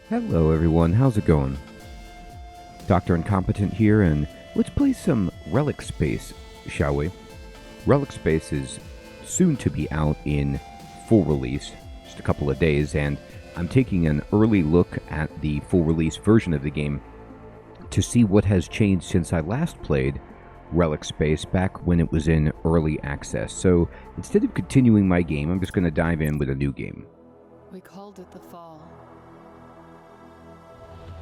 Hello everyone, how's it going? Dr. Incompetent here, and let's play some Relic Space, shall we? Relic Space is soon to be out in full release, just a couple of days, and I'm taking an early look at the full release version of the game to see what has changed since I last played Relic Space back when it was in early access. So instead of continuing my game, I'm just going to dive in with a new game. We called it the Fall.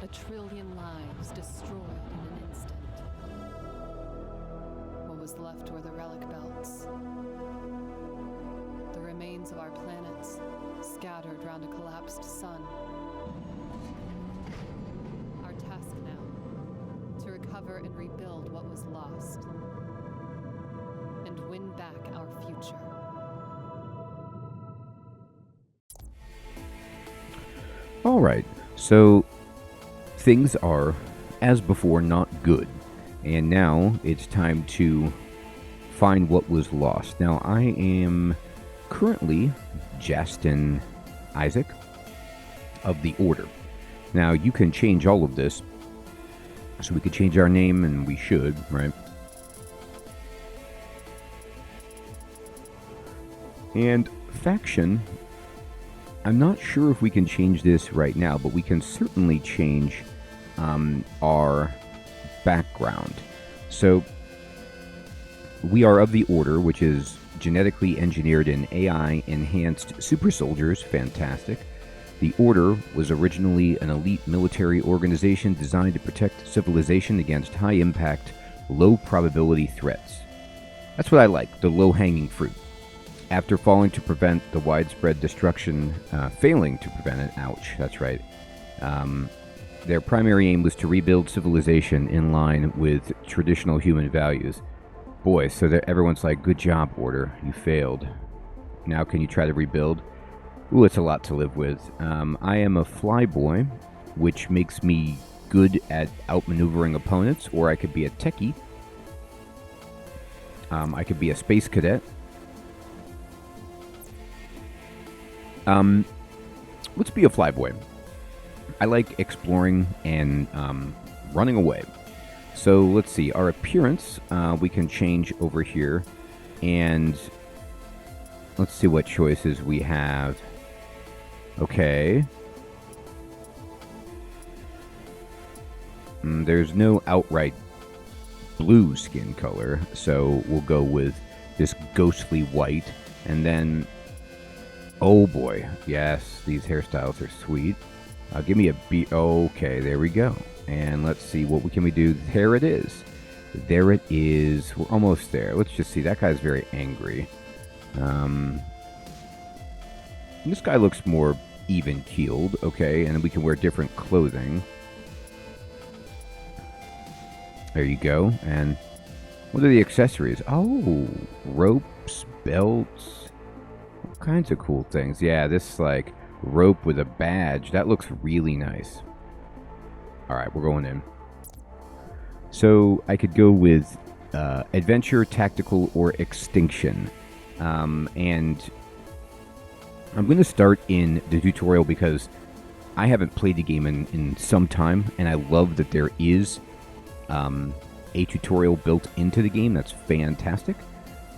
A trillion lives destroyed in an instant. What was left were the relic belts. The remains of our planets, scattered round a collapsed sun. Our task now, to recover and rebuild what was lost. And win back our future. Alright, so things are, as before, not good. And now it's time to find what was lost. Now, I am currently Justin Isaac of the Order. Now, you can change all of this. So we could change our name, and we should, right? And faction, I'm not sure if we can change this right now, but we can certainly change our background. So we are of the Order, which is genetically engineered and AI-enhanced super soldiers. Fantastic. The Order was originally an elite military organization designed to protect civilization against high-impact, low-probability threats. That's what I like, the low-hanging fruit. After failing to prevent the widespread destruction, ouch, that's right, their primary aim was to rebuild civilization in line with traditional human values. Boy, so that everyone's like, good job, Order, you failed. Now can you try to rebuild? Ooh, it's a lot to live with. I am a flyboy, which makes me good at outmaneuvering opponents, or I could be a techie. I could be a space cadet. Let's be a flyboy. I like exploring and running away. So let's see, our appearance we can change over here, and let's see what choices we have. Okay. There's no outright blue skin color, so we'll go with this ghostly white, and then oh boy, yes, these hairstyles are sweet. Give me a beat. Okay, there we go. And let's see, what can we do? There it is. There it is. We're almost there. Let's just see. That guy's very angry. This guy looks more even-keeled. Okay, and then we can wear different clothing. There you go. And what are the accessories? Oh, ropes, belts, all kinds of cool things. Yeah, this like rope with a badge. That looks really nice. Alright, we're going in. So I could go with adventure, tactical, or extinction. And I'm going to start in the tutorial because I haven't played the game in some time, and I love that there is a tutorial built into the game. That's fantastic.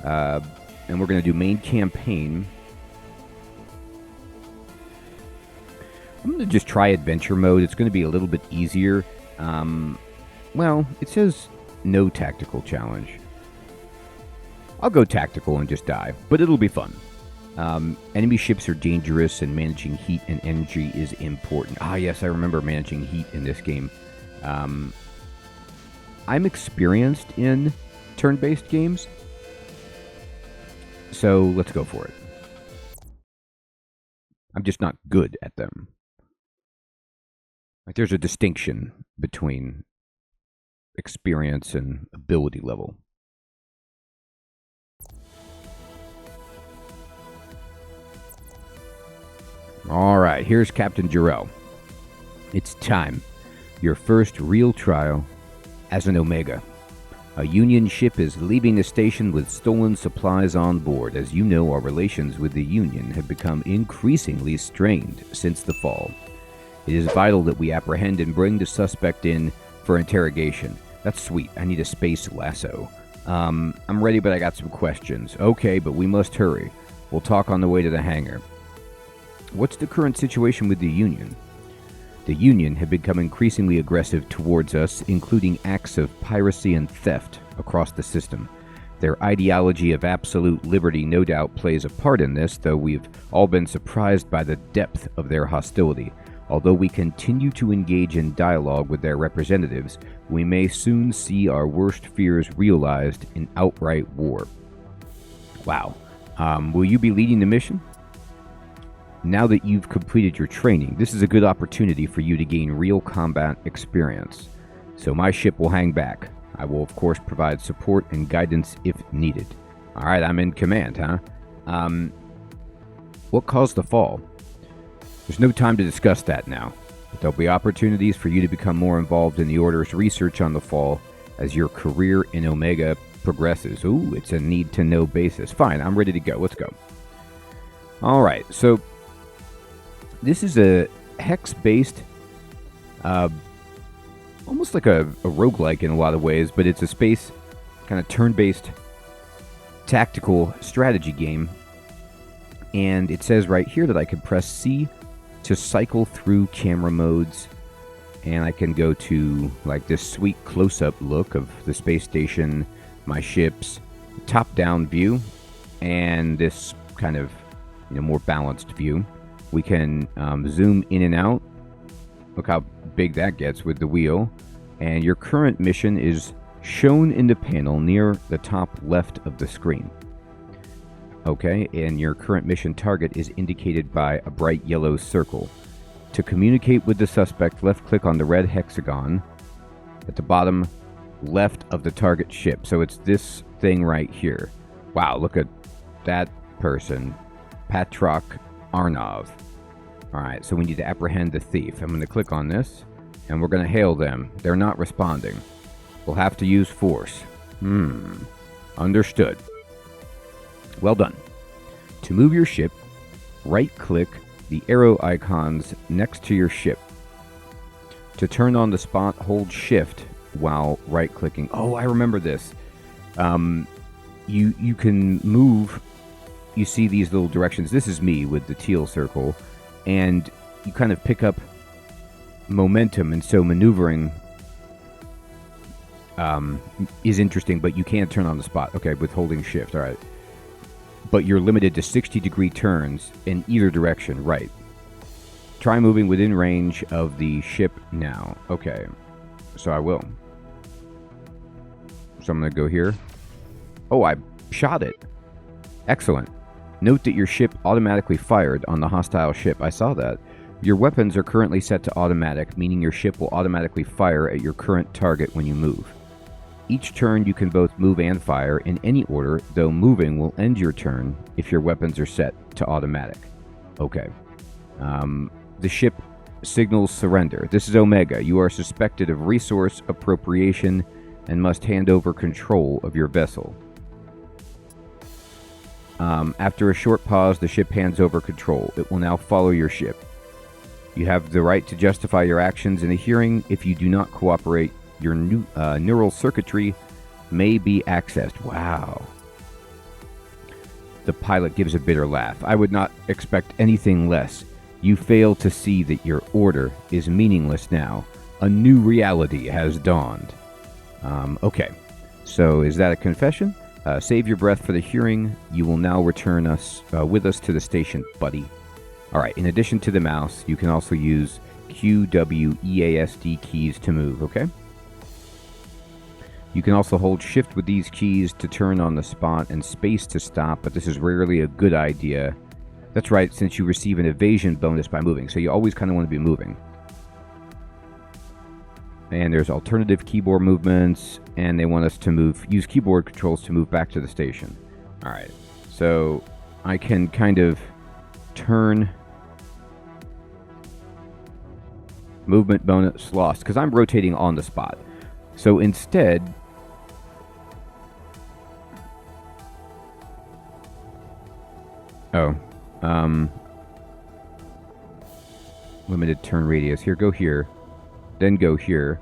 And we're going to do main campaign. I'm going to just try adventure mode. It's going to be a little bit easier. Well, it says no tactical challenge. I'll go tactical and just die, but it'll be fun. Enemy ships are dangerous, and managing heat and energy is important. Ah, yes, I remember managing heat in this game. I'm experienced in turn-based games, so let's go for it. I'm just not good at them. Like, there's a distinction between experience and ability level. Alright, here's Captain Jarrell. It's time. Your first real trial as an Omega. A Union ship is leaving the station with stolen supplies on board. As you know, our relations with the Union have become increasingly strained since the fall. It is vital that we apprehend and bring the suspect in for interrogation. That's sweet. I need a space lasso. I'm ready, but I got some questions. Okay, but we must hurry. We'll talk on the way to the hangar. What's the current situation with the Union? The Union have become increasingly aggressive towards us, including acts of piracy and theft across the system. Their ideology of absolute liberty no doubt plays a part in this, though we've all been surprised by the depth of their hostility. Although we continue to engage in dialogue with their representatives, we may soon see our worst fears realized in outright war. Wow. Will you be leading the mission? Now that you've completed your training, this is a good opportunity for you to gain real combat experience. So my ship will hang back. I will, of course, provide support and guidance if needed. All right, I'm in command, huh? What caused the fall? There's no time to discuss that now, but there'll be opportunities for you to become more involved in the Order's research on the fall as your career in Omega progresses. Ooh, it's a need-to-know basis. Fine, I'm ready to go. Let's go. All right, so this is a hex-based, almost like a roguelike in a lot of ways, but it's a space, kind of turn-based tactical strategy game. And it says right here that I can press C to cycle through camera modes, and I can go to like this sweet close-up look of the space station, my ships, top-down view, and this kind of more balanced view. We can zoom in and out. Look how big that gets with the wheel. And your current mission is shown in the panel near the top left of the screen. Okay, and your current mission target is indicated by a bright yellow circle. To communicate with the suspect, left-click on the red hexagon at the bottom left of the target ship. So it's this thing right here. Wow, look at that person. Patrok Arnov. Alright, so we need to apprehend the thief. I'm going to click on this, and we're going to hail them. They're not responding. We'll have to use force. Understood. Well done. To move your ship, right-click the arrow icons next to your ship. To turn on the spot, hold Shift while right-clicking. Oh, I remember this. You can move. You see these little directions. This is me with the teal circle. And you kind of pick up momentum, and so maneuvering is interesting, but you can't turn on the spot. Okay, with holding Shift. All right. But you're limited to 60-degree turns in either direction, right? Try moving within range of the ship now. Okay, so I will. So I'm going to go here. Oh, I shot it. Excellent. Note that your ship automatically fired on the hostile ship. I saw that. Your weapons are currently set to automatic, meaning your ship will automatically fire at your current target when you move. Each turn you can both move and fire in any order, though moving will end your turn if your weapons are set to automatic. Okay. The ship signals surrender. This is Omega. You are suspected of resource appropriation and must hand over control of your vessel. After a short pause, the ship hands over control. It will now follow your ship. You have the right to justify your actions in a hearing. If you do not cooperate, your neural circuitry may be accessed. Wow. The pilot gives a bitter laugh. I would not expect anything less. You fail to see that your order is meaningless now. A new reality has dawned. Okay. So is that a confession? Save your breath for the hearing. You will now return with us to the station, buddy. All right. In addition to the mouse, you can also use Q, W, EASD keys to move, okay? You can also hold Shift with these keys to turn on the spot and space to stop, but this is rarely a good idea. That's right, since you receive an evasion bonus by moving, so you always kind of want to be moving. And there's alternative keyboard movements, and they want us to use keyboard controls to move back to the station. All right, so I can kind of turn movement bonus lost, because I'm rotating on the spot. So instead, limited turn radius. Here, go here. Then go here.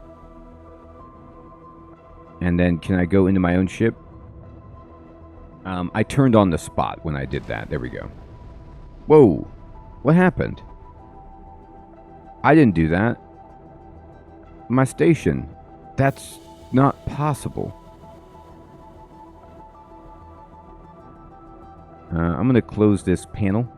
And then can I go into my own ship? I turned on the spot when I did that. There we go. Whoa. What happened? I didn't do that. My station. That's not possible. I'm going to close this panel.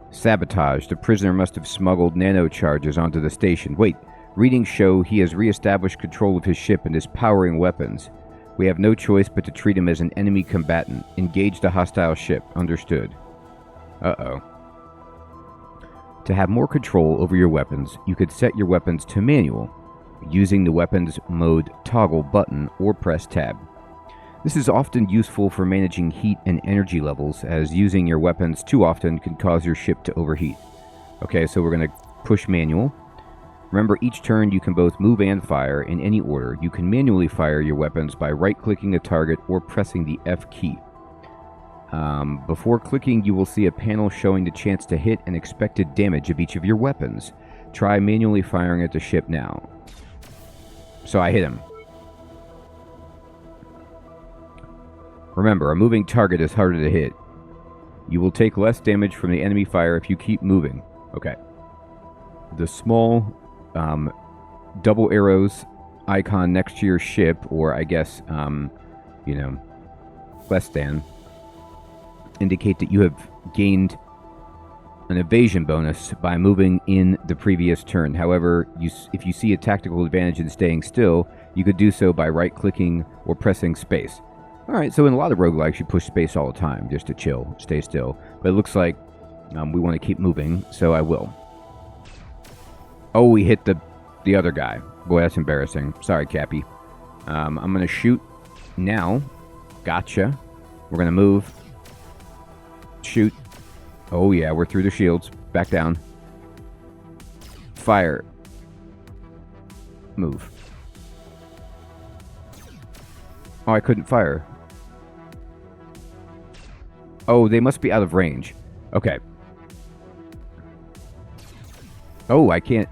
Sabotage. The prisoner must have smuggled nanocharges onto the station. Wait. Readings show he has re-established control of his ship and is powering weapons. We have no choice but to treat him as an enemy combatant. Engage the hostile ship. Understood. Uh-oh. To have more control over your weapons, you could set your weapons to manual, using the weapons mode toggle button or press tab. This is often useful for managing heat and energy levels, as using your weapons too often can cause your ship to overheat. Okay, so we're going to push manual. Remember, each turn you can both move and fire in any order. You can manually fire your weapons by right-clicking a target or pressing the F key. Before clicking, you will see a panel showing the chance to hit and expected damage of each of your weapons. Try manually firing at the ship now. So I hit him. Remember, a moving target is harder to hit. You will take less damage from the enemy fire if you keep moving. Okay. The small double arrows icon next to your ship, or I guess, less than, indicate that you have gained an evasion bonus by moving in the previous turn. However, if you see a tactical advantage in staying still, you could do so by right-clicking or pressing space. Alright, so in a lot of roguelikes, you push space all the time just to chill, stay still. But it looks like we want to keep moving, so I will. Oh, we hit the other guy. Boy, that's embarrassing. Sorry, Cappy. I'm going to shoot now. Gotcha. We're going to move. Shoot. Oh, yeah, we're through the shields. Back down. Fire. Move. Oh, I couldn't fire. Oh, they must be out of range. Okay. Oh, I can't.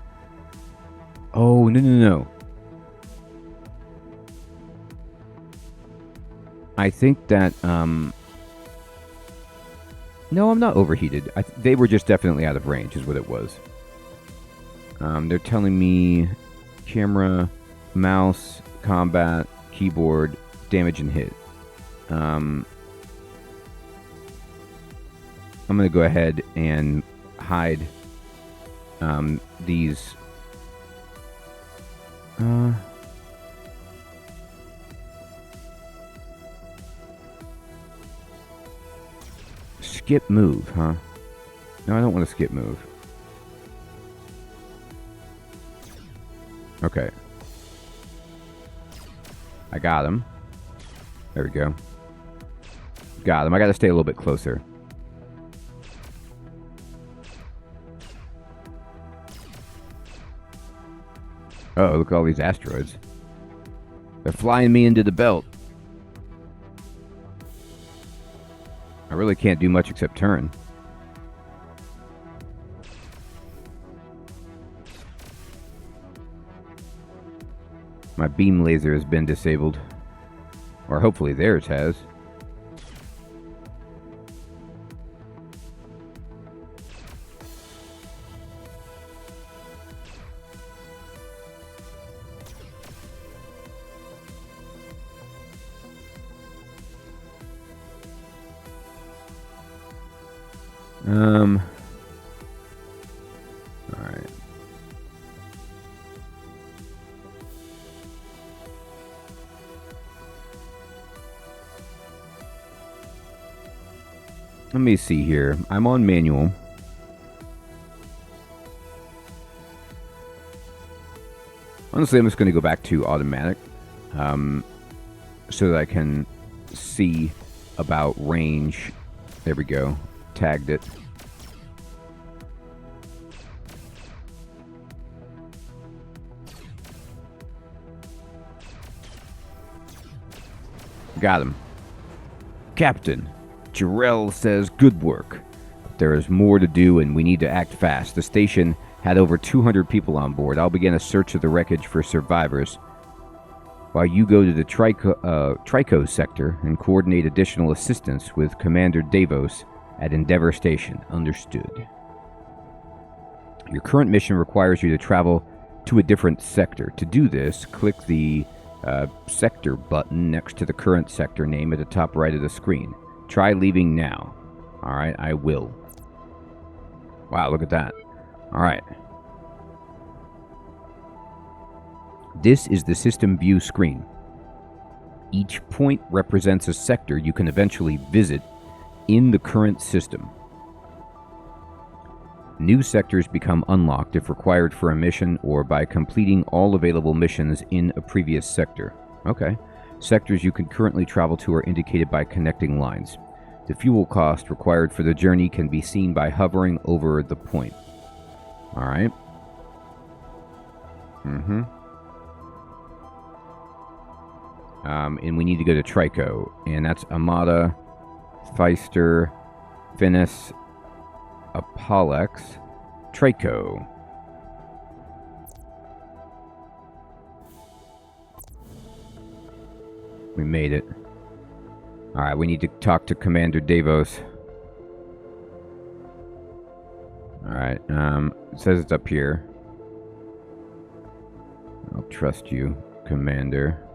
Oh, no. I think that, no, I'm not overheated. They were just definitely out of range, is what it was. They're telling me camera, mouse, combat, keyboard, damage and hit. I'm going to go ahead and hide these. Skip move, huh? No, I don't want to skip move. Okay. I got him. There we go. Got him. I got to stay a little bit closer. Oh, look at all these asteroids. They're flying me into the belt. I really can't do much except turn. My beam laser has been disabled. Or hopefully theirs has. Alright. Let me see here. I'm on manual. Honestly, I'm just going to go back to automatic. So that I can see about range. There we go. Tagged it. Got him. Captain, Jarrell says good work. There is more to do, and we need to act fast. The station had over 200 people on board. I'll begin a search of the wreckage for survivors, while you go to the Trico sector and coordinate additional assistance with Commander Davos at Endeavor Station. Understood. Your current mission requires you to travel to a different sector. To do this, click the sector button next to the current sector name at the top right of the screen. Try leaving now. Alright, I will. Wow, look at that. Alright. This is the system view screen. Each point represents a sector you can eventually visit in the current system. New sectors become unlocked if required for a mission or by completing all available missions in a previous sector. Okay. Sectors you can currently travel to are indicated by connecting lines. The fuel cost required for the journey can be seen by hovering over the point. Alright. And we need to go to Trico, and that's Amada, Feister, Finis, Apollex, Trico. We made it. Alright, we need to talk to Commander Davos. Alright, it says it's up here. I'll trust you, Commander.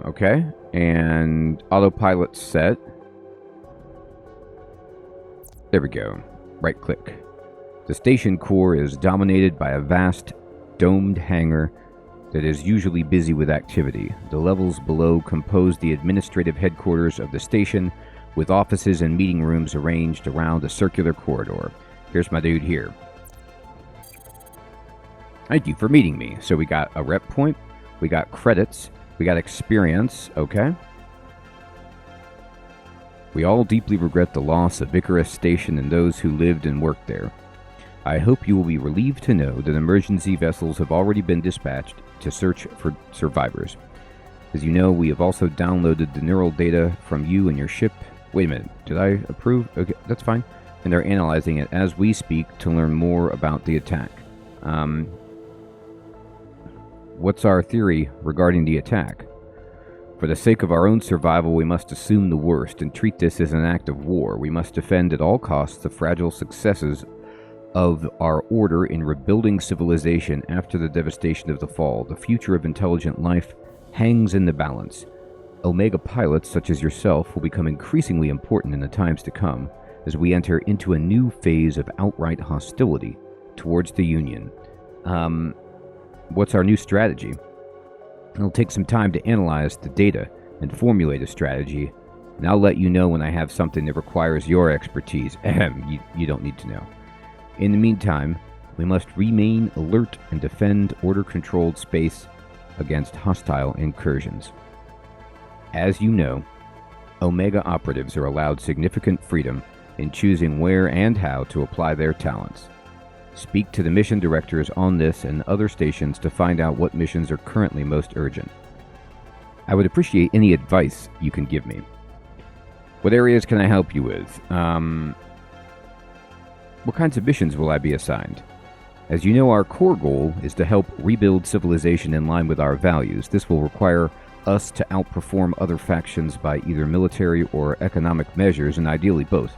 Okay, and autopilot set. There we go. Right click. The station core is dominated by a vast, domed hangar that is usually busy with activity. The levels below compose the administrative headquarters of the station, with offices and meeting rooms arranged around a circular corridor. Here's my dude here. Thank you for meeting me. So we got a rep point, we got credits, we got experience, okay? We all deeply regret the loss of Icarus Station and those who lived and worked there. I hope you will be relieved to know that emergency vessels have already been dispatched to search for survivors. As you know, we have also downloaded the neural data from you and your ship. Wait a minute, did I approve? Okay, that's fine. And they're analyzing it as we speak to learn more about the attack. What's our theory regarding the attack? For the sake of our own survival, we must assume the worst and treat this as an act of war. We must defend at all costs the fragile successes of our order in rebuilding civilization after the devastation of the fall. The future of intelligent life hangs in the balance. Omega pilots such as yourself will become increasingly important in the times to come as we enter into a new phase of outright hostility towards the Union. What's our new strategy? It'll take some time to analyze the data and formulate a strategy, and I'll let you know when I have something that requires your expertise. You don't need to know. In the meantime, we must remain alert and defend order-controlled space against hostile incursions. As you know, Omega operatives are allowed significant freedom in choosing where and how to apply their talents. Speak to the mission directors on this and other stations to find out what missions are currently most urgent. I would appreciate any advice you can give me. What areas can I help you with? What kinds of missions will I be assigned? As you know, our core goal is to help rebuild civilization in line with our values. This will require us to outperform other factions by either military or economic measures, and ideally both.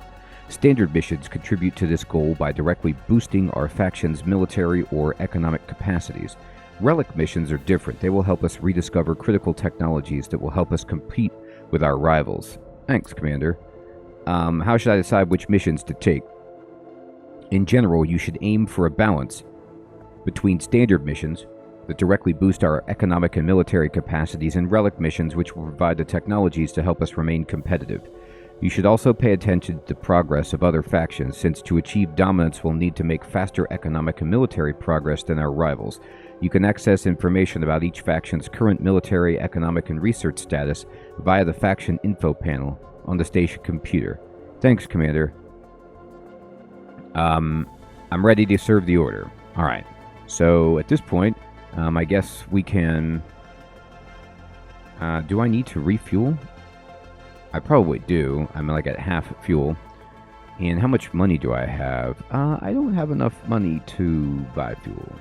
Standard missions contribute to this goal by directly boosting our faction's military or economic capacities. Relic missions are different. They will help us rediscover critical technologies that will help us compete with our rivals. Thanks, Commander. How should I decide which missions to take? In general, you should aim for a balance between standard missions that directly boost our economic and military capacities and relic missions which will provide the technologies to help us remain competitive. You should also pay attention to the progress of other factions, since to achieve dominance we'll need to make faster economic and military progress than our rivals. You can access information about each faction's current military, economic, and research status via the faction info panel on the station computer. Thanks, Commander. I'm ready to serve the order. Alright, So at this point, I guess we can... do I need to refuel? I probably do. I'm like at half fuel. And how much money do I have? I don't have enough money to buy fuel.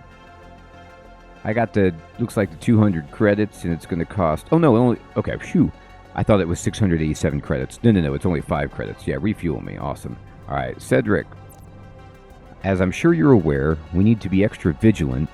I got the, looks like the 200 credits, and it's going to cost... Oh, no, only... Okay, phew. I thought it was 687 credits. No, it's only 5 credits. Yeah, refuel me. Awesome. All right, Cedric. As I'm sure you're aware, we need to be extra vigilant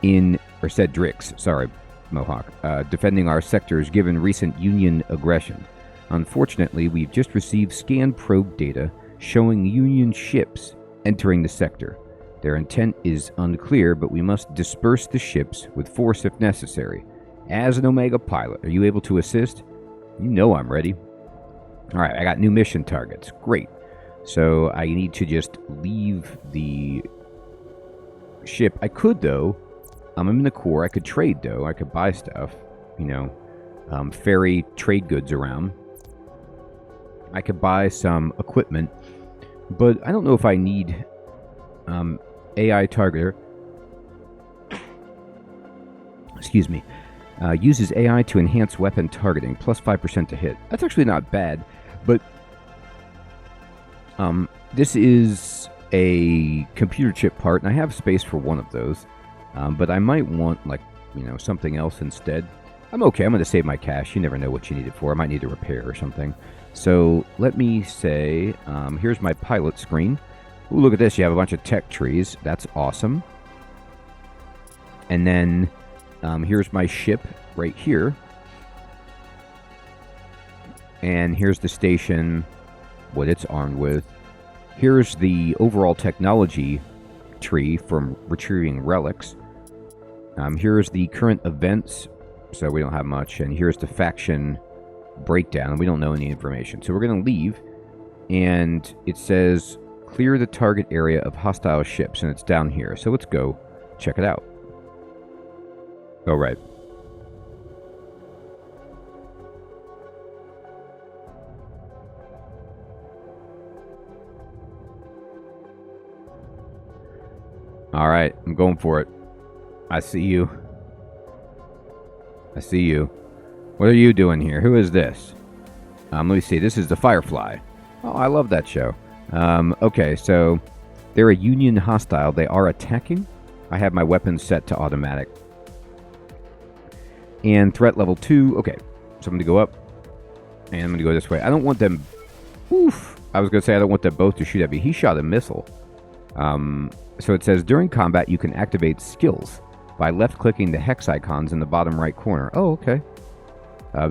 in... Or Cedric's, sorry, Mohawk. Defending our sectors given recent Union aggression. Unfortunately, we've just received scan probe data showing Union ships entering the sector. Their intent is unclear, but we must disperse the ships with force if necessary. As an Omega pilot, are you able to assist? You know I'm ready. Alright, I got new mission targets. Great. So I need to just leave the ship. I could, though. I'm in the core. I could trade, though. I could buy stuff. You know, ferry trade goods around. I could buy some equipment. But I don't know if I need AI targeter. Excuse me. Uses AI to enhance weapon targeting, plus 5% to hit. That's actually not bad, but this is a computer chip part, and I have space for one of those. But I might want, like, you know, something else instead. I'm okay. I'm going to save my cash. You never know what you need it for. I might need a repair or something. So let me say, here's my pilot screen. Ooh, look at this. You have a bunch of tech trees. That's awesome. And then here's my ship right here. And here's the station, what it's armed with. Here's the overall technology tree from retrieving relics. Here's the current events, so we don't have much. And here's the faction breakdown, and we don't know any information. So we're going to leave, and it says clear the target area of hostile ships, and it's down here. So let's go check it out. Oh, right. All right, I'm going for it. I see you. I see you. What are you doing here? Who is this? Let me see. This is the Firefly. Oh, I love that show. Okay, so they're a Union hostile. They are attacking. I have my weapons set to automatic. And threat level 2. Okay, so I'm going to go up. And I'm going to go this way. I don't want them... Oof. I was going to say I don't want them both to shoot at me. He shot a missile. So it says, during combat, you can activate skills by left-clicking the hex icons in the bottom right corner. Oh, okay.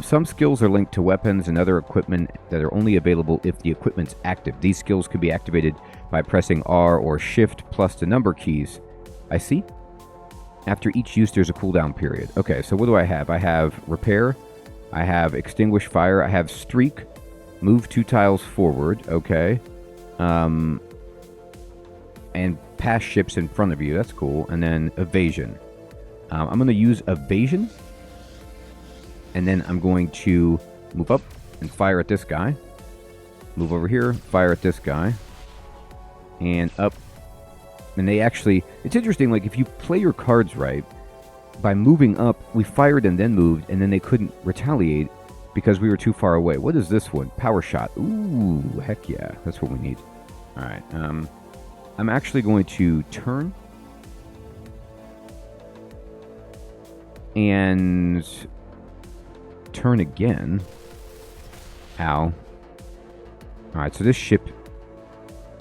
Some skills are linked to weapons and other equipment that are only available if the equipment's active. These skills can be activated by pressing R or Shift plus the number keys. I see. After each use, there's a cooldown period. Okay, so what do I have? I have Repair. I have Extinguish Fire. I have Streak. Move 2 tiles forward. Okay. And pass ships in front of you. That's cool. And then Evasion. I'm going to use Evasion. And then I'm going to move up and fire at this guy. Move over here, fire at this guy. And up. And they actually... It's interesting, like, if you play your cards right, by moving up, we fired and then moved, and then they couldn't retaliate because we were too far away. What is this one? Power Shot. Ooh, heck yeah. That's what we need. All right. I'm actually going to turn. And... turn again. Ow. Alright, so this ship...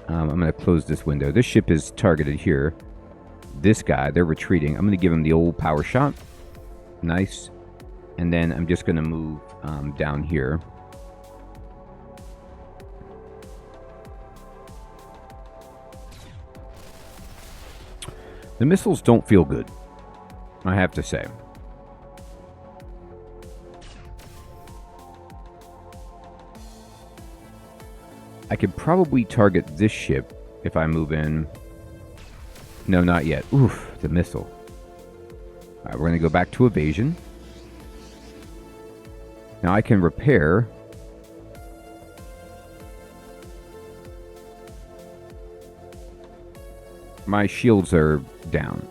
I'm going to close this window. This ship is targeted here. This guy, they're retreating. I'm going to give him the old power shot. Nice. And then I'm just going to move down here. The missiles don't feel good, I have to say. I could probably target this ship if I move in. No, not yet. Oof, the missile. Alright, we're going to go back to Evasion. Now I can repair. My shields are down.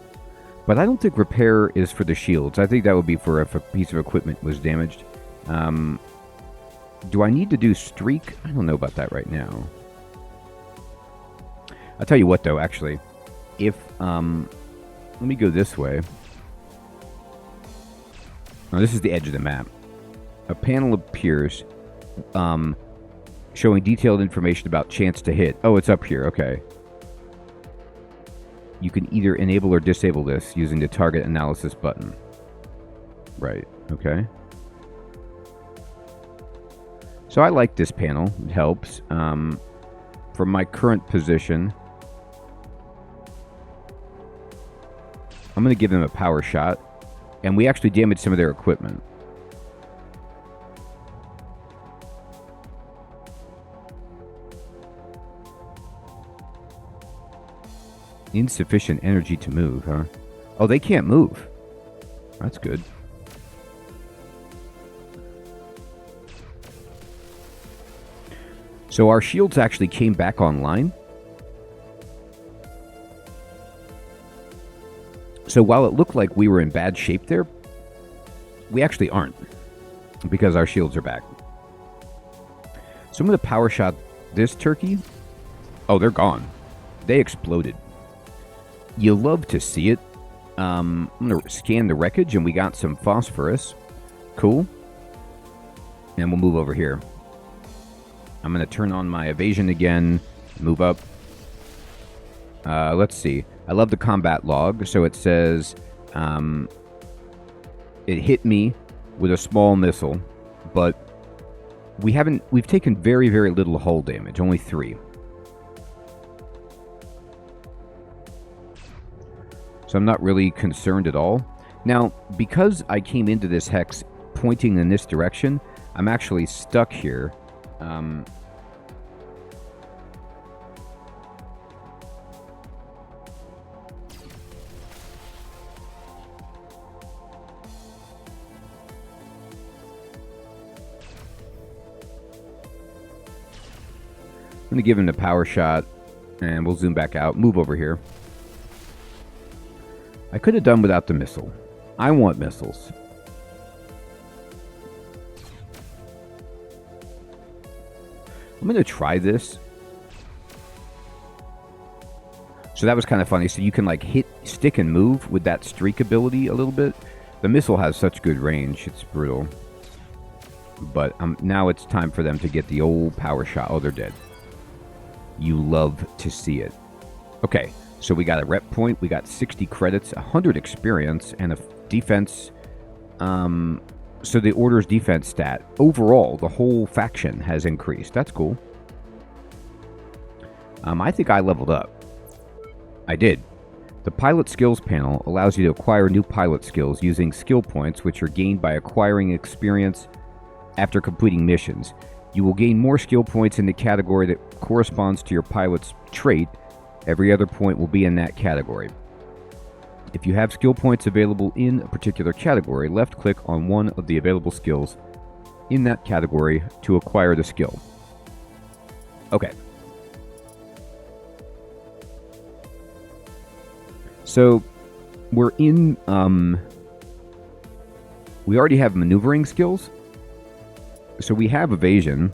But I don't think repair is for the shields. I think that would be for if a piece of equipment was damaged. Do I need to do streak? I don't know about that right now. I'll tell you what, though, actually. If, let me go this way. Now, this is the edge of the map. A panel appears, showing detailed information about chance to hit. Oh, it's up here. Okay. You can either enable or disable this using the target analysis button. Right. Okay. So I like this panel. It helps. From my current position, I'm going to give them a power shot. And we actually damaged some of their equipment. Insufficient energy to move, huh? Oh, they can't move. That's good. So our shields actually came back online. So while it looked like we were in bad shape there, we actually aren't, because our shields are back. So I'm going to power shot this turkey. Oh, they're gone. They exploded. You love to see it. I'm going to scan the wreckage, and we got some phosphorus. Cool. And we'll move over here. I'm going to turn on my evasion again, move up. Let's see. I love the combat log. So it says it hit me with a small missile, but we've taken very, very little hull damage, only 3. So I'm not really concerned at all. Now, because I came into this hex pointing in this direction, I'm actually stuck here. I'm going to give him the power shot, and we'll zoom back out. Move over here. I could have done without the missile. I want missiles. I'm going to try this. So that was kind of funny. So you can like hit, stick, and move with that streak ability a little bit. The missile has such good range. It's brutal. But now it's time for them to get the old power shot. Oh, they're dead. You love to see it. Okay, so we got a rep point. We got 60 credits, 100 experience, and a defense. So the Order's defense stat, overall, the whole faction has increased. That's cool. I think I leveled up. I did. The pilot skills panel allows you to acquire new pilot skills using skill points, which are gained by acquiring experience after completing missions. You will gain more skill points in the category that corresponds to your pilot's trait. Every other point will be in that category. If you have skill points available in a particular category, left-click on one of the available skills in that category to acquire the skill. Okay. So, we're in, we already have maneuvering skills. So we have evasion,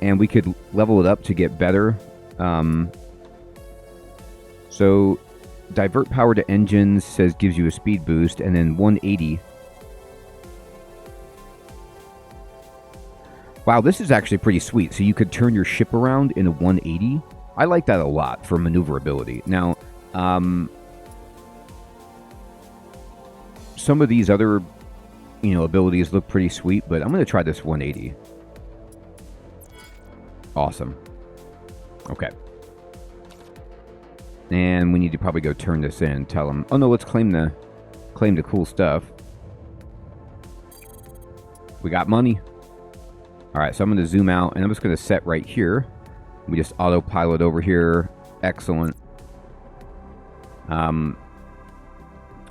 and we could level it up to get better. So divert power to engines says gives you a speed boost, and then 180. Wow, this is actually pretty sweet. So you could turn your ship around in a 180. I like that a lot for maneuverability. Now, some of these other abilities look pretty sweet, but I'm going to try this 180. Awesome. Okay. And we need to probably go turn this in. Tell them, oh no, let's claim the cool stuff. We got money. All right, so I'm going to zoom out, and I'm just going to set right here. We just autopilot over here. Excellent.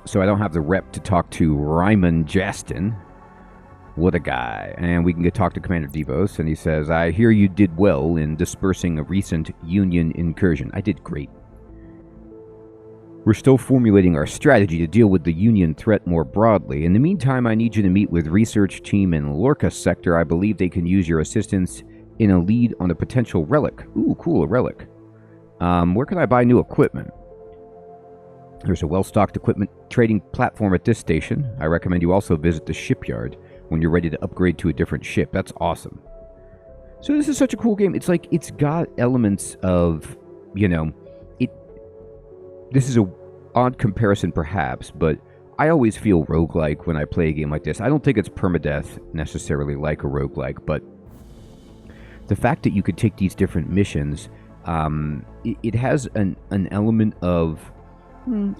So I don't have the rep to talk to Ryman Jastin. What a guy. And we can go talk to Commander Devos, and he says, I hear you did well in dispersing a recent Union incursion. I did great. We're still formulating our strategy to deal with the Union threat more broadly. In the meantime, I need you to meet with research team in Lorca sector. I believe they can use your assistance in a lead on a potential relic. Ooh, cool, a relic. Where can I buy new equipment? There's a well-stocked equipment trading platform at this station. I recommend you also visit the shipyard when you're ready to upgrade to a different ship. That's awesome. So this is such a cool game. It's like, it's got elements of, you know, this is a odd comparison perhaps, but I always feel roguelike when I play a game like this. I don't think it's permadeath necessarily like a roguelike, but the fact that you could take these different missions, it has an element of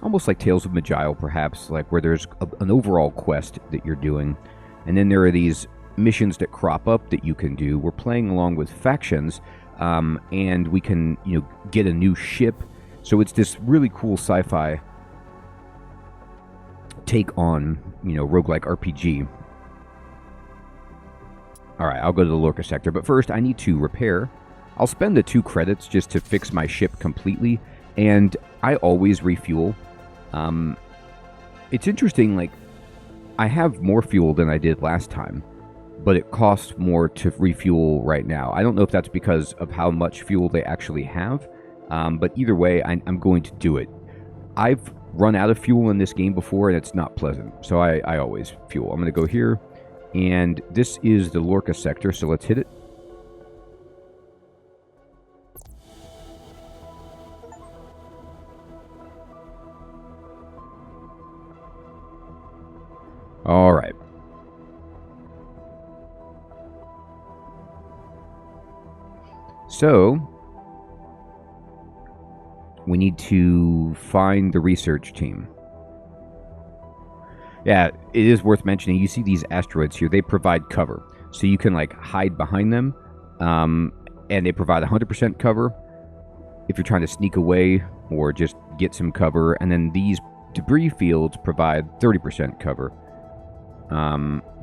almost like Tales of Majile perhaps, like where there's an overall quest that you're doing, and then there are these missions that crop up that you can do. We're playing along with factions, and we can, you know, get a new ship. So it's this really cool sci-fi take on, you know, roguelike RPG. Alright, I'll go to the Lorca sector, but first I need to repair. I'll spend the 2 credits just to fix my ship completely, and I always refuel. It's interesting, like, I have more fuel than I did last time, but it costs more to refuel right now. I don't know if that's because of how much fuel they actually have, but either way, I'm going to do it. I've run out of fuel in this game before, and it's not pleasant, so I always fuel. I'm going to go here, and this is the Lorca sector, so let's hit it. All right. So we need to find the research team. Yeah, it is worth mentioning. You see these asteroids here. They provide cover. So you can, like, hide behind them. And they provide 100% cover if you're trying to sneak away or just get some cover. And then these debris fields provide 30% cover.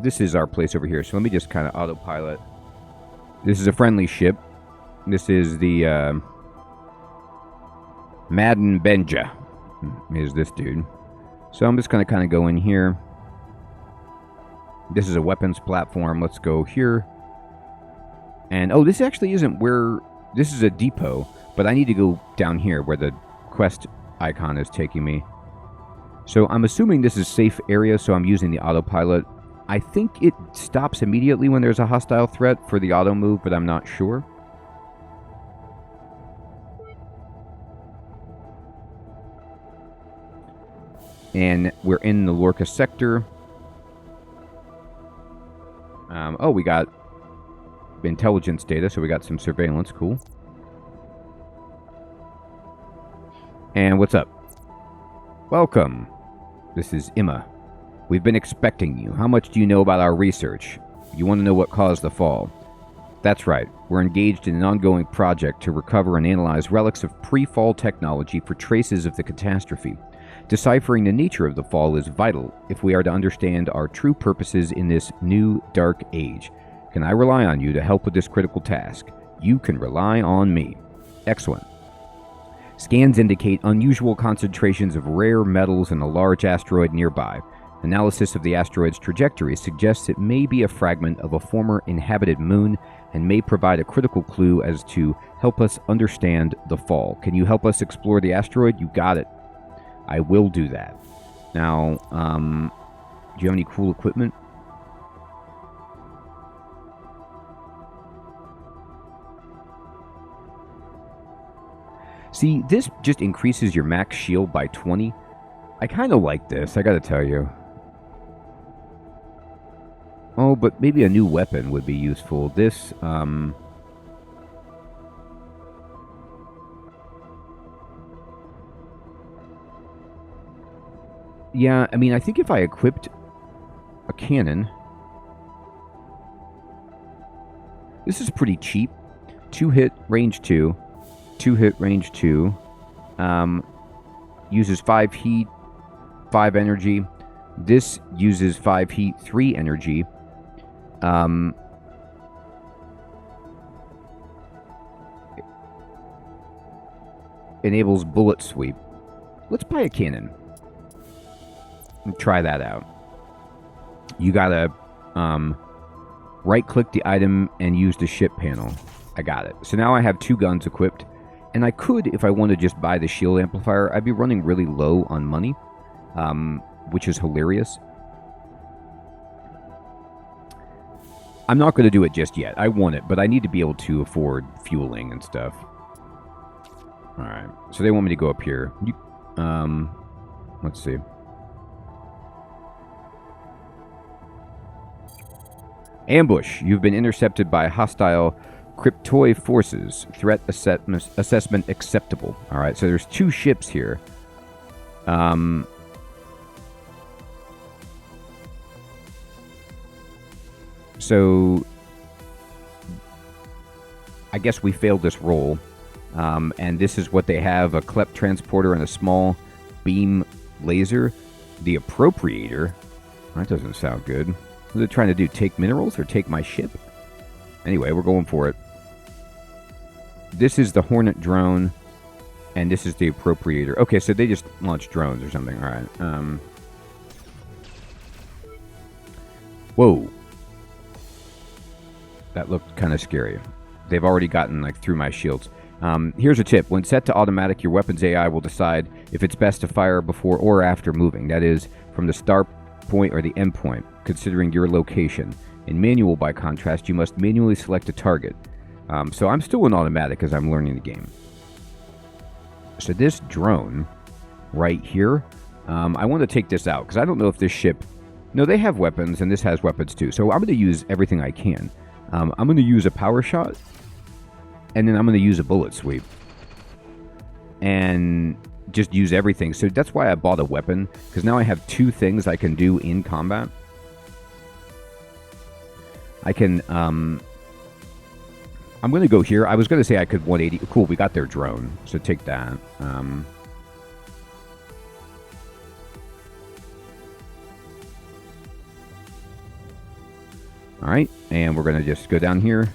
This is our place over here. So let me just kind of autopilot. This is a friendly ship. This is the Madden Benja is this dude. So I'm just going to kind of go in here. This is a weapons platform. Let's go here. And, oh, this actually isn't where... This is a depot, but I need to go down here where the quest icon is taking me. So I'm assuming this is safe area, so I'm using the autopilot. I think it stops immediately when there's a hostile threat for the auto move, but I'm not sure. And we're in the Lorca sector. Oh, we got intelligence data, so we got some surveillance. Cool. And what's up? Welcome. This is Emma. We've been expecting you. How much do you know about our research? You want to know what caused the fall? That's right. We're engaged in an ongoing project to recover and analyze relics of pre-fall technology for traces of the catastrophe. Deciphering the nature of the fall is vital if we are to understand our true purposes in this new dark age. Can I rely on you to help with this critical task? You can rely on me. Excellent. Scans indicate unusual concentrations of rare metals in a large asteroid nearby. Analysis of the asteroid's trajectory suggests it may be a fragment of a former inhabited moon and may provide a critical clue as to help us understand the fall. Can you help us explore the asteroid? You got it. I will do that. Now, do you have any cool equipment? See, this just increases your max shield by 20. I kind of like this, I gotta tell you. Oh, but maybe a new weapon would be useful. This, yeah, I mean, I think if I equipped a cannon... This is pretty cheap. 2-hit, range 2. 2-hit, range 2. Uses 5 heat, 5 energy. This uses 5 heat, 3 energy. Enables bullet sweep. let's buy a cannon. And try that out. You gotta right-click the item and use the ship panel. I got it. So now I have 2 guns equipped. And I could, if I want to just buy the shield amplifier, I'd be running really low on money, which is hilarious. I'm not going to do it just yet. I want it, but I need to be able to afford fueling and stuff. Alright, so they want me to go up here. Let's see. Ambush. You've been intercepted by hostile cryptoid forces. Threat assessment acceptable. Alright, so there's 2 ships here. So I guess we failed this roll. And this is what they have: a Klep transporter and a small beam laser. The appropriator. That doesn't sound good. What are they trying to do? Take minerals or take my ship? Anyway, we're going for it. This is the Hornet drone, and this is the appropriator. Okay, so they just launch drones or something. All right. Whoa. That looked kind of scary. They've already gotten through my shields. Here's a tip. When set to automatic, your weapon's AI will decide if it's best to fire before or after moving. That is, from the start point or the end point, considering your location. In manual, by contrast, you must manually select a target. So I'm still in automatic as I'm learning the game. So this drone right here, I want to take this out because I don't know if this ship... No, they have weapons, and this has weapons too. So I'm going to use everything I can. I'm going to use a power shot, and then I'm going to use a bullet sweep. And just use everything. So that's why I bought a weapon, because now I have 2 things I can do in combat. I can, I'm going to go here. I was going to say I could 180. Cool, we got their drone, so take that. Alright, and we're going to just go down here.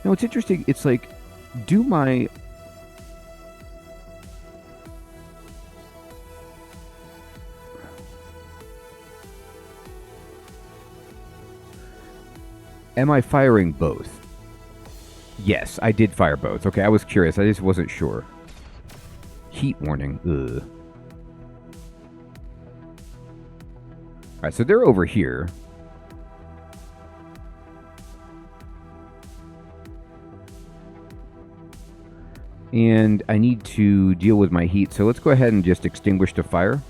Now, it's interesting. It's like, do my... Am I firing both? Yes, I did fire both. Okay, I was curious. I just wasn't sure. Heat warning. Ugh. Alright, so they're over here. And I need to deal with my heat, so let's go ahead and just extinguish the fire.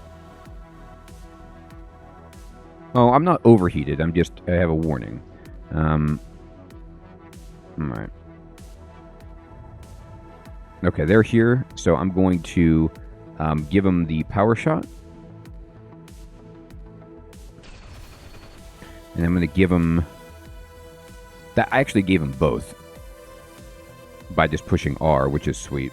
Oh, I'm not overheated. I have a warning. Alright. Okay, they're here, so I'm going to give them the power shot. And I'm going to give them... That I actually gave them both. By just pushing R, which is sweet.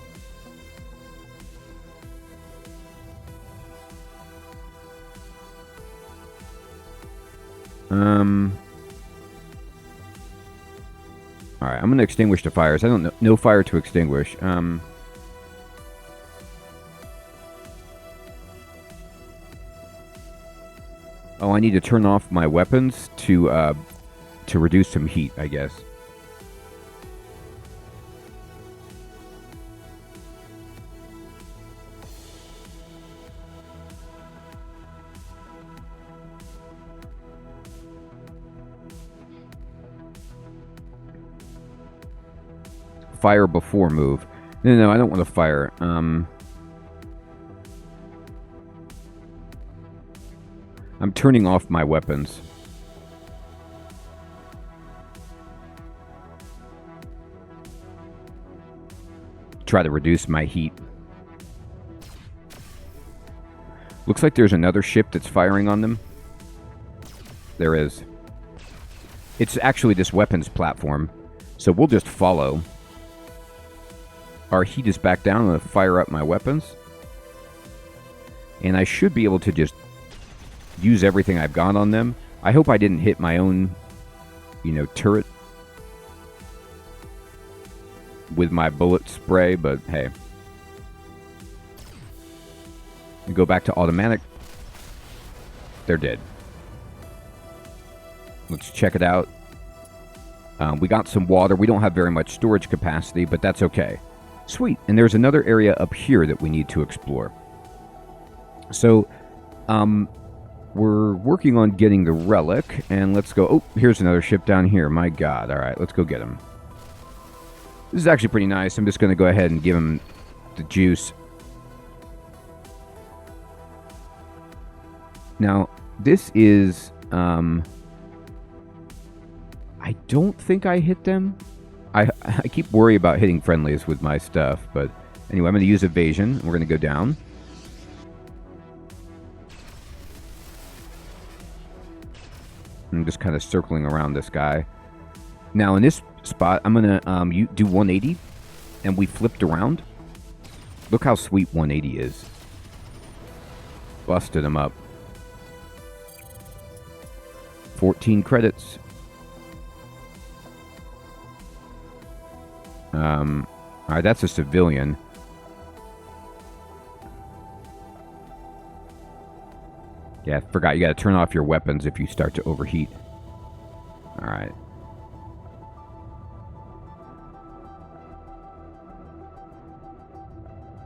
Alright, I'm going to extinguish the fires. I don't know. No fire to extinguish. Oh, I need to turn off my weapons to reduce some heat, I guess. Fire before move. No, I don't want to fire. I'm turning off my weapons. Try to reduce my heat. Looks like there's another ship that's firing on them. There is. It's actually this weapons platform. So we'll just follow. Our heat is back down. I'm going to fire up my weapons. And I should be able to just use everything I've got on them. I hope I didn't hit my own, turret with my bullet spray, but hey. and go back to automatic. They're dead. Let's check it out. We got some water. We don't have very much storage capacity, but that's okay. Sweet. And there's another area up here that we need to explore. So, we're working on getting the relic, and let's go. Oh, here's another ship down here. My God. All right, let's go get him. This is actually pretty nice. I'm just going to go ahead and give him the juice. Now, this is, I don't think I hit them. I keep worrying about hitting friendlies with my stuff, but anyway, I'm going to use evasion. We're going to go down. I'm just kind of circling around this guy. Now, in this spot, I'm going to do 180, and we flipped around. Look how sweet 180 is. Busted him up. 14 credits. Alright, that's a civilian. Yeah, I forgot. You got to turn off your weapons if you start to overheat. Alright.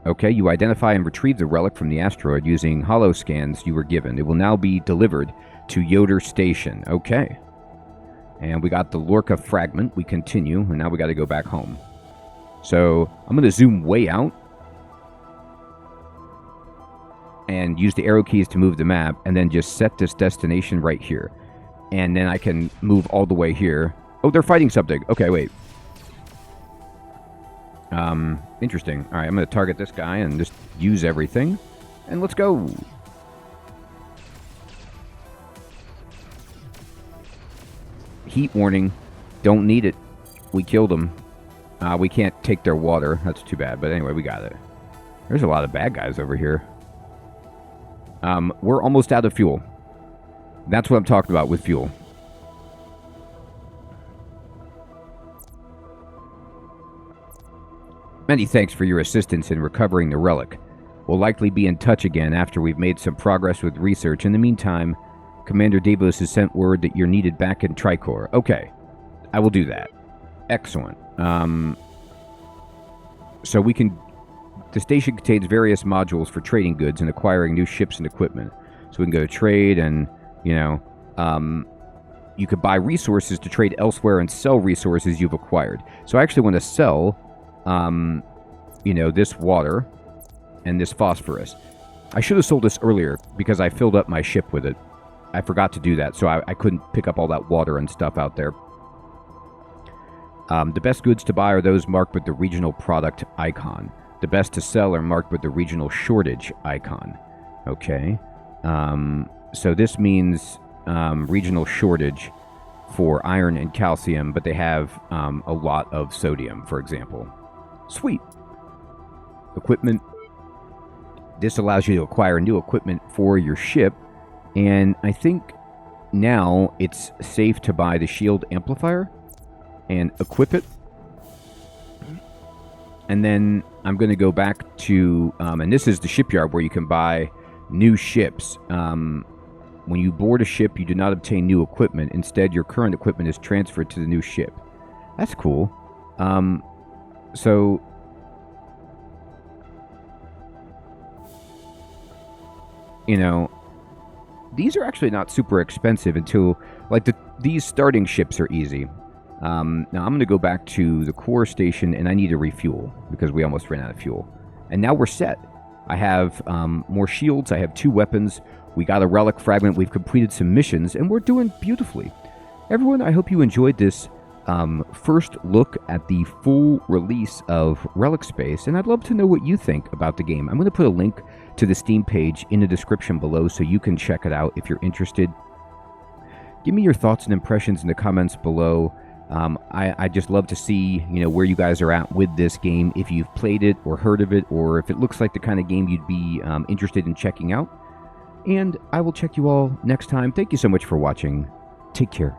Okay, you identify and retrieve the relic from the asteroid using holo scans you were given. It will now be delivered to Yoder Station. Okay. And we got the Lorca fragment. We continue, and now we got to go back home. So I'm going to zoom way out and use the arrow keys to move the map, and then just set this destination right here. And then I can move all the way here. Oh, they're fighting something. Okay, wait. Interesting. All right, I'm going to target this guy and just use everything. And let's go. Heat warning. Don't need it. We killed them. We can't take their water. That's too bad. But anyway, we got it. There's a lot of bad guys over here. We're almost out of fuel. That's what I'm talking about with fuel. Many thanks for your assistance in recovering the relic. We'll likely be in touch again after we've made some progress with research. In the meantime, Commander Davos has sent word that you're needed back in Tricor. Okay, I will do that. Excellent. So we can... The station contains various modules for trading goods and acquiring new ships and equipment. So we can go to trade and, you know, you could buy resources to trade elsewhere and sell resources you've acquired. So I actually want to sell, you know, this water and this phosphorus. I should have sold this earlier because I filled up my ship with it. I forgot to do that, so I couldn't pick up all that water and stuff out there. The best goods to buy are those marked with the regional product icon. The best to sell are marked with the regional shortage icon. Okay. So this means regional shortage for iron and calcium, but they have a lot of sodium, for example. Sweet. Equipment. This allows you to acquire new equipment for your ship, and I think now it's safe to buy the shield amplifier and equip it. And then I'm going to go back to, and this is the shipyard where you can buy new ships. When you board a ship, you do not obtain new equipment. Instead, your current equipment is transferred to the new ship. That's cool. So, you know, these are actually not super expensive until, like, these starting ships are easy. Now, I'm going to go back to the core station, and I need to refuel, because we almost ran out of fuel. And now we're set. I have more shields, I have 2 weapons, we got a relic fragment, we've completed some missions, and we're doing beautifully. Everyone, I hope you enjoyed this first look at the full release of Relic Space, and I'd love to know what you think about the game. I'm going to put a link to the Steam page in the description below so you can check it out if you're interested. Give me your thoughts and impressions in the comments below. I just love to see, you know, where you guys are at with this game, if you've played it or heard of it, or if it looks like the kind of game you'd be interested in checking out. And I will check you all next time. Thank you so much for watching. Take care.